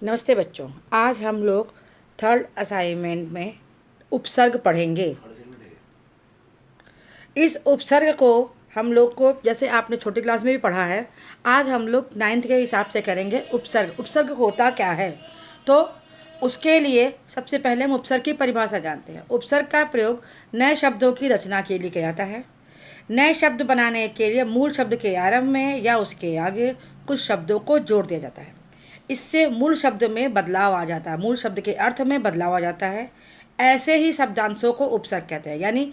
नमस्ते बच्चों। आज हम लोग थर्ड असाइनमेंट में उपसर्ग पढ़ेंगे। इस उपसर्ग को हम लोग को, जैसे आपने छोटी क्लास में भी पढ़ा है, आज हम लोग 9th के हिसाब से करेंगे। उपसर्ग उपसर्ग होता क्या है, तो उसके लिए सबसे पहले हम उपसर्ग की परिभाषा जानते हैं। उपसर्ग का प्रयोग नए शब्दों की रचना के लिए किया जाता है। नए शब्द बनाने के लिए मूल शब्द के आरंभ में या उसके आगे कुछ शब्दों को जोड़ दिया जाता है। इससे मूल शब्द में बदलाव आ जाता है, मूल शब्द के अर्थ में बदलाव आ जाता है। ऐसे ही शब्दांशों को उपसर्ग कहते हैं, यानी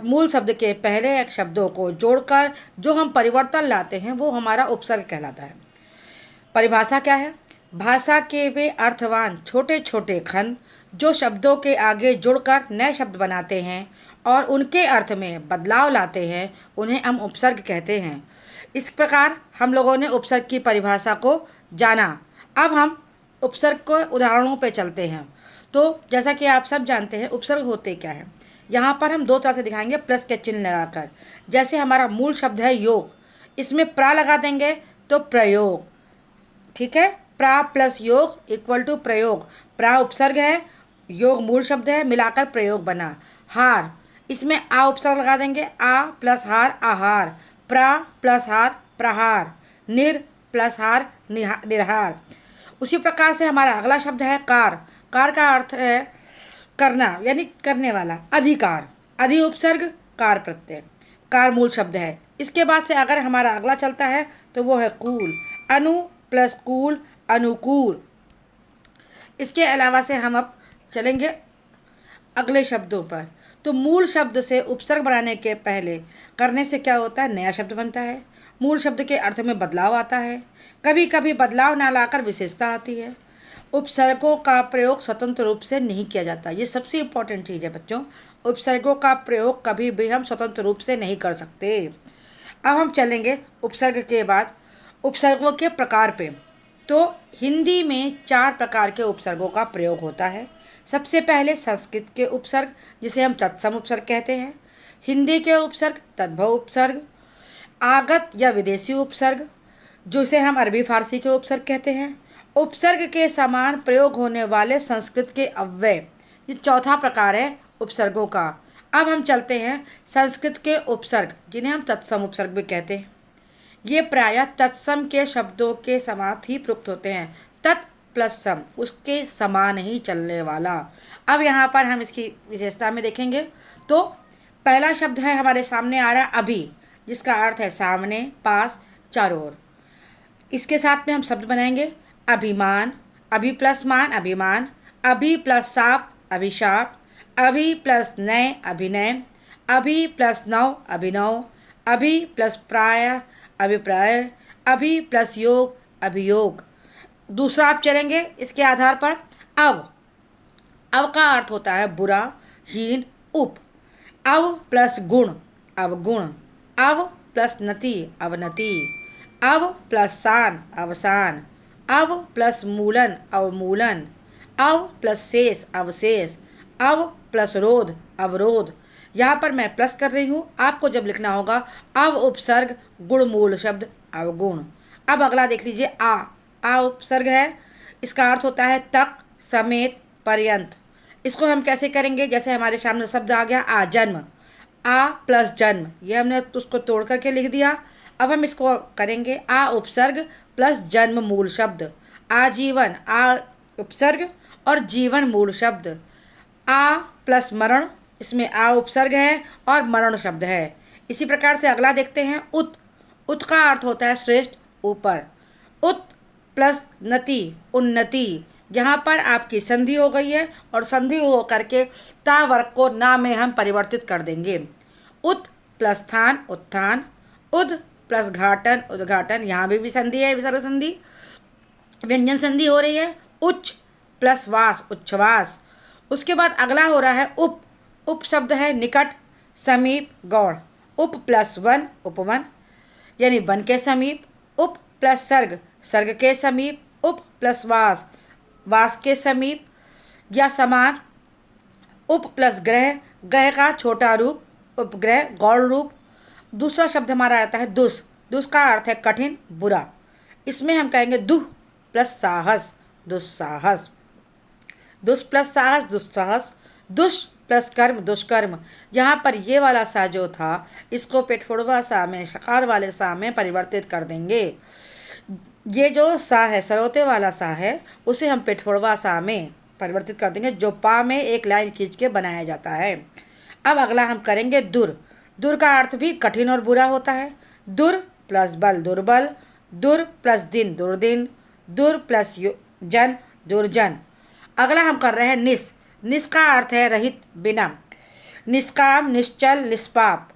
मूल शब्द के पहले शब्दों को जोड़कर जो हम परिवर्तन लाते हैं वो हमारा उपसर्ग कहलाता है। परिभाषा क्या है? भाषा के वे अर्थवान छोटे छोटे खंड जो शब्दों के आगे जुड़कर नए शब्द बनाते हैं और उनके अर्थ में बदलाव लाते हैं, उन्हें हम उपसर्ग कहते हैं। इस प्रकार हम लोगों ने उपसर्ग की परिभाषा को जाना। अब हम उपसर्ग को उदाहरणों पर चलते हैं। तो जैसा कि आप सब जानते हैं उपसर्ग होते क्या है, यहाँ पर हम दो तरह से दिखाएंगे, प्लस के चिन्ह लगाकर। जैसे हमारा मूल शब्द है योग, इसमें प्रा लगा देंगे तो प्रयोग, ठीक है। प्रा प्लस योग इक्वल टू प्रयोग। प्रा उपसर्ग है, योग मूल शब्द है, मिलाकर प्रयोग बना। हार, इसमें आ उपसर्ग लगा देंगे, आ प्लस हार आहार। प्रा प्लस हार प्रहार। निर प्लस हार निर्हार। उसी प्रकार से हमारा अगला शब्द है कार। कार का अर्थ है करना, यानी करने वाला। अधिकार, अधि उपसर्ग कार प्रत्यय। कार मूल शब्द है। इसके बाद से अगर हमारा अगला चलता है तो वो है कूल। अनु प्लस कूल अनुकूल। इसके अलावा से हम अब चलेंगे अगले शब्दों पर। तो मूल शब्द से उपसर्ग बनाने के पहले करने से क्या होता है, नया शब्द बनता है। मूल शब्द के अर्थ में बदलाव आता है। कभी कभी बदलाव ना लाकर विशेषता आती है। उपसर्गों का प्रयोग स्वतंत्र रूप से नहीं किया जाता, ये सबसे इम्पोर्टेंट चीज़ है बच्चों। उपसर्गों का प्रयोग कभी भी हम स्वतंत्र रूप से नहीं कर सकते। अब हम चलेंगे उपसर्ग के बाद उपसर्गों के प्रकार पे। तो हिंदी में 4 प्रकार के उपसर्गों का प्रयोग होता है। सबसे पहले संस्कृत के उपसर्ग, जिसे हम तत्सम उपसर्ग कहते हैं। हिंदी के उपसर्ग तद्भव उपसर्ग। आगत या विदेशी उपसर्ग, जिसे हम अरबी फारसी के उपसर्ग कहते हैं। उपसर्ग के समान प्रयोग होने वाले संस्कृत के अव्यय, ये चौथा प्रकार है उपसर्गों का। अब हम चलते हैं संस्कृत के उपसर्ग, जिन्हें हम तत्सम उपसर्ग भी कहते हैं। ये प्रायः तत्सम के शब्दों के समार्थ ही प्रयुक्त होते हैं। तत् प्लस सम, उसके समान ही चलने वाला। अब यहाँ पर हम इसकी विशेषता में देखेंगे। तो पहला शब्द है हमारे सामने आ रहा है अभी, जिसका अर्थ है सामने, पास, चारों ओर। इसके साथ में हम शब्द बनाएंगे अभिमान। अभि प्लस मान अभिमान। अभि प्लस साप अभिशाप। अभि प्लस नय अभिनय। अभि प्लस नव अभिनव। अभि प्लस प्राय अभिप्राय। अभि प्लस योग अभियोग। दूसरा आप चलेंगे इसके आधार पर। अव का अर्थ होता है बुरा, हीन, उप। अव प्लस गुण अवगुण। अव प्लस नति अवनति। अव प्लस सान अवसान। अव प्लस मूलन अवमूलन। अव प्लस शेष अवशेष। अव प्लस रोध अवरोध। यहाँ पर मैं प्लस कर रही हूँ, आपको जब लिखना होगा अव उपसर्ग गुण मूल शब्द अवगुण। अब अगला देख लीजिए आ उपसर्ग है, इसका अर्थ होता है तक, समेत, पर्यंत। इसको हम कैसे करेंगे, जैसे हमारे सामने शब्द आ गया आ जन्म। आ प्लस जन्म, ये हमने उसको तोड़ करके लिख दिया। अब हम इसको करेंगे आ उपसर्ग प्लस जन्म मूल शब्द। आजीवन, आ उपसर्ग और जीवन मूल शब्द। आ प्लस मरण, इसमें आ उपसर्ग है और मरण शब्द है। इसी प्रकार से अगला देखते हैं उत का अर्थ होता है श्रेष्ठ, ऊपर। उत प्लस नति उन्नति। यहाँ पर आपकी संधि हो गई है और संधि हो करके ता वर्ग को ना में हम परिवर्तित कर देंगे। उत प्लस स्थान उत्थान। उद प्लस घाटन उद्घाटन, यहाँ भी संधि है, विसर्ग संधि, व्यंजन संधि हो रही है। उच्च प्लस वास उच्छ्वास। उसके बाद अगला हो रहा है उप शब्द है निकट, समीप, गौण। उप प्लस वन उपवन, यानी वन के समीप। उप प्लस सर्ग, सर्ग के समीप। उप प्लस वास, वास के समीप या समान। उप प्लस ग्रह, ग्रह का छोटा रूप, उपग्रह, गौण रूप। दूसरा शब्द हमारा आता है दुस का अर्थ है कठिन, बुरा। इसमें हम कहेंगे दुह प्लस साहस, दुस्साहस। दुष् प्लस साहस दुस्साहस, दुष् प्लस कर्म दुष्कर्म। यहाँ पर ये वाला सा जो था इसको पेटफोड़वा सा में, शकार वाले सा में परिवर्तित कर देंगे। ये जो सा है सरोते वाला सा है उसे हम पेटफोड़वा सा में परिवर्तित कर देंगे, जो पा में एक लाइन खींच के बनाया जाता है। अब अगला हम करेंगे दुर। दुर का अर्थ भी कठिन और बुरा होता है। दुर प्लस बल दुर्बल, दुर प्लस दिन दुर्दिन, दुर प्लस जन दुर्जन। अगला हम कर रहे हैं निस। निस का अर्थ है रहित, बिना। निष्काम, निश्चल, निष्पाप,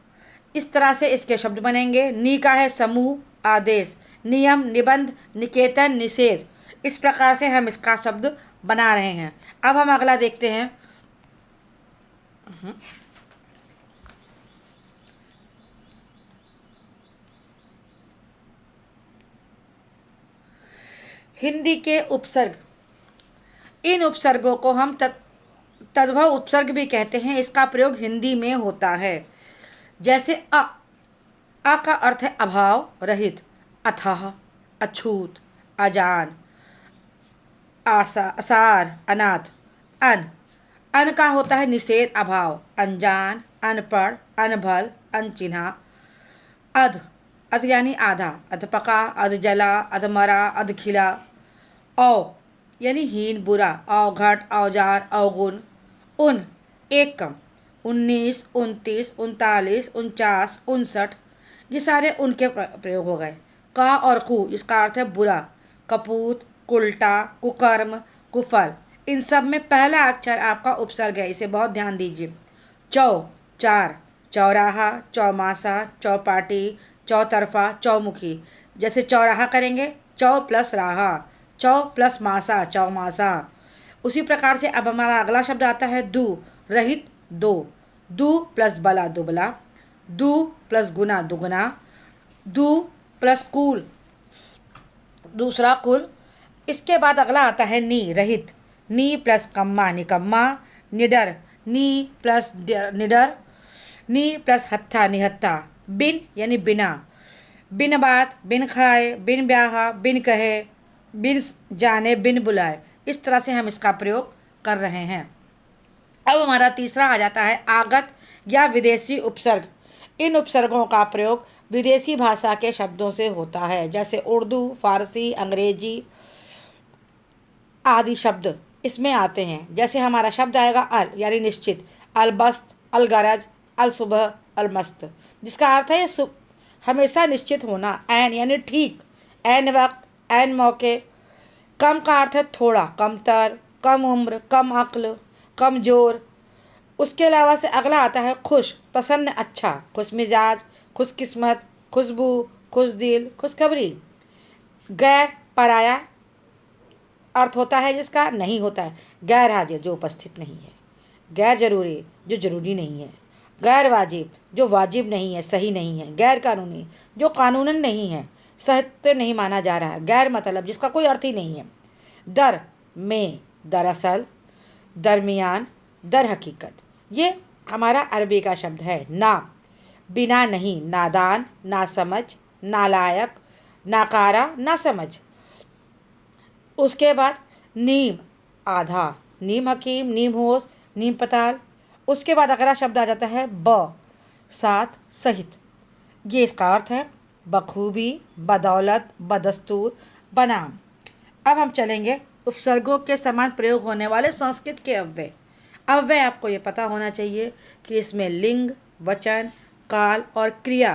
इस तरह से इसके शब्द बनेंगे। नी का है समूह, आदेश, नियम, निबंध, निकेतन, निषेध। इस प्रकार से हम इसका शब्द बना रहे हैं। अब हम अगला देखते हैं। हिंदी के उपसर्ग। इन उपसर्गों को हम तद्भव उपसर्ग भी कहते हैं। इसका प्रयोग हिंदी में होता है। जैसे अ का अर्थ है अभाव, रहित, अथाह, अछूत, अजान, असार, अनाथ। अन का होता है निषेध, अभाव, अनजान, अनपढ़, अनभल, अनचिन्हा। अध यानी आधा, अधपका, अधजला, अधमरा, अधखिला। औ यानी हीन, बुरा, अवघट, औजार, अवगुण। उन एक कम, 19, 29, 39, 49, 59, ये सारे उनके प्रयोग हो गए। का और कु इसका अर्थ है बुरा, कपूत, उल्टा, कुकर्म, कुफल। इन सब में पहला अक्षर आपका उपसर्ग है, इसे बहुत ध्यान दीजिए। चौ चार, चौराहा, चौमासा, चौपाटी, चौतरफा, चौमुखी। जैसे चौराहा करेंगे चौ प्लस राहा, चौ प्लस मासा, चौमासा। उसी प्रकार से अब हमारा अगला शब्द आता है दू, रहित, दो। दू प्लस बला, दुबला। दू प्लस गुना, दुगना। दू प्लस कुल, दूसरा कुल। इसके बाद अगला आता है नी, रहित। नी प्लस कम्मा, निकम्मा। निडर, नी प्लस निडर। नी प्लस हत्था, निहत्था। बिन यानी बिना। बिन बात, बिन खाए, बिन ब्याहा, बिन कहे, बिन जाने, बिन बुलाए। इस तरह से हम इसका प्रयोग कर रहे हैं। अब हमारा तीसरा आ जाता है आगत या विदेशी उपसर्ग। इन उपसर्गों का प्रयोग विदेशी भाषा के शब्दों से होता है। जैसे उर्दू, फारसी, अंग्रेजी आदि शब्द इसमें आते हैं। जैसे हमारा शब्द आएगा अल यानी निश्चित, अलबस्त, अलगरज, अलसुबह, अलमस्त, जिसका अर्थ है हमेशा निश्चित होना। ऐन यानी ठीक, ऐन वक्त, ऐन मौके। कम का अर्थ है थोड़ा, कमतर, कम उम्र, कम अक्ल, कमजोर। उसके अलावा से अगला आता है खुश, प्रसन्न, अच्छा, खुश मिजाज, खुशकिस्मत, खुशबू, खुश दिल, खुशखबरी। गैर, पराया अर्थ होता है जिसका नहीं होता है। गैर हाजिर, जो उपस्थित नहीं है। गैर जरूरी, जो जरूरी नहीं है। गैर वाजिब, जो वाजिब नहीं है, सही नहीं है। गैर कानूनी, जो कानूनन नहीं है, सत्य नहीं माना जा रहा है। गैर मतलब, जिसका कोई अर्थ ही नहीं है। दर, में, दरअसल, दरमियान, दर हकीकत। ये हमारा अरबी का शब्द है। ना, बिना नहीं, नादान, नासमझ, नालायक, नाकारा, नासमझ। उसके बाद नीम, आधा, नीम हकीम, नीम होश, नीम पताल। उसके बाद अगला शब्द आ जाता है ब, साथ, सहित। ये इसका अर्थ है बखूबी, बदौलत, बदस्तूर, बनाम। अब हम चलेंगे उपसर्गों के समान प्रयोग होने वाले संस्कृत के अव्यय। अव्यय आपको ये पता होना चाहिए कि इसमें लिंग, वचन, काल और क्रिया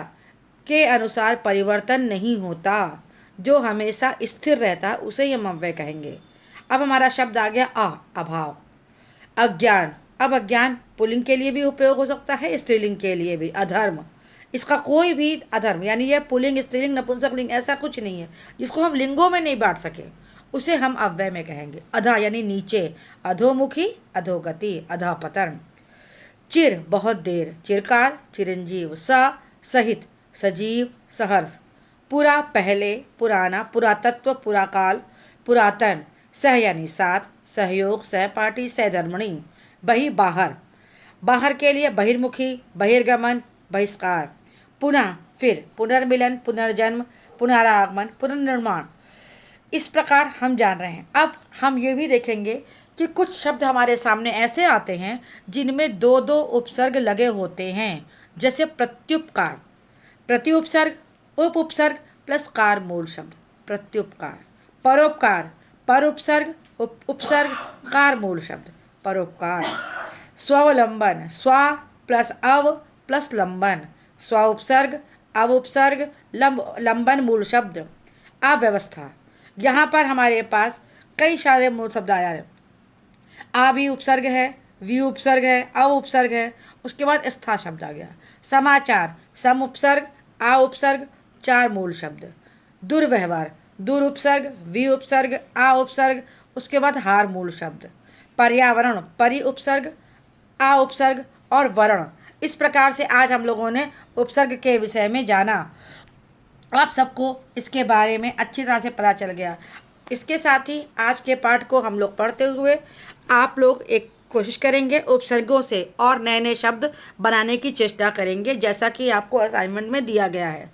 के अनुसार परिवर्तन नहीं होता। जो हमेशा स्थिर रहता है उसे ही हम अव्यय कहेंगे। अब हमारा शब्द आ गया अभाव, अज्ञान। अब अज्ञान पुल्लिंग के लिए भी उपयोग हो सकता है, स्त्रीलिंग के लिए भी। अधर्म, इसका कोई भी अधर्म यानी यह पुल्लिंग, स्त्रीलिंग, नपुंसकलिंग ऐसा कुछ नहीं है जिसको हम लिंगों में नहीं बांट सके, उसे हम अव्यय में कहेंगे। अधा यानी नीचे, अधोमुखी, अधोगति, अधापतन। चिर बहुत देर, चिरकाल, चिरंजीव। सहित, सजीव, सहर्ष। पुरा पहले, पुराना, पुरातत्व, पुराकाल, पुरातन। सह यानी साथ, सहयोग, सहपाठी, सहधर्मणी। बहि बाहर, बाहर के लिए बहिर्मुखी, बहिर्गमन, बहिष्कार। पुनः फिर, पुनर्मिलन, पुनर्जन्म, पुनरागमन, पुनर्निर्माण। इस प्रकार हम जान रहे हैं। अब हम ये भी देखेंगे कि कुछ शब्द हमारे सामने ऐसे आते हैं जिनमें दो दो उपसर्ग लगे होते हैं, जैसे प्रत्युपकार, प्रत्युपसर्ग, उप उपसर्ग प्लस कार मूल शब्द प्रत्युपकार। परोपकार, पर उपसर्ग, उपसर्ग, कार मूल शब्द परोपकार। स्वावलंबन, स्वा प्लस अव प्लस लंबन, स्व उपसर्ग, अव उपसर्ग, लंबन मूल शब्द। अव्यवस्था, यहाँ पर हमारे पास कई सारे मूल शब्द आया है। आ भी उपसर्ग है, वी उपसर्ग है, अव उपसर्ग है, उसके बाद स्था शब्द आ गया। समाचार, सम उपसर्ग, आ उपसर्ग, चार मूल शब्द। दुर्व्यवहार, दुर उपसर्ग, वी उपसर्ग, आ उपसर्ग, उसके बाद हार मूल शब्द। पर्यावरण, परि उपसर्ग, आ उपसर्ग और वर्ण। इस प्रकार से आज हम लोगों ने उपसर्ग के विषय में जाना। आप सबको इसके बारे में अच्छी तरह से पता चल गया। इसके साथ ही आज के पाठ को हम लोग पढ़ते हुए आप लोग एक कोशिश करेंगे उपसर्गों से और नए नए शब्द बनाने की चेष्टा करेंगे, जैसा कि आपको असाइनमेंट में दिया गया है।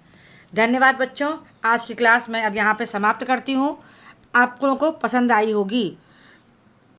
धन्यवाद बच्चों। आज की क्लास मैं अब यहाँ पे समाप्त करती हूँ। आप लोगों को पसंद आई होगी।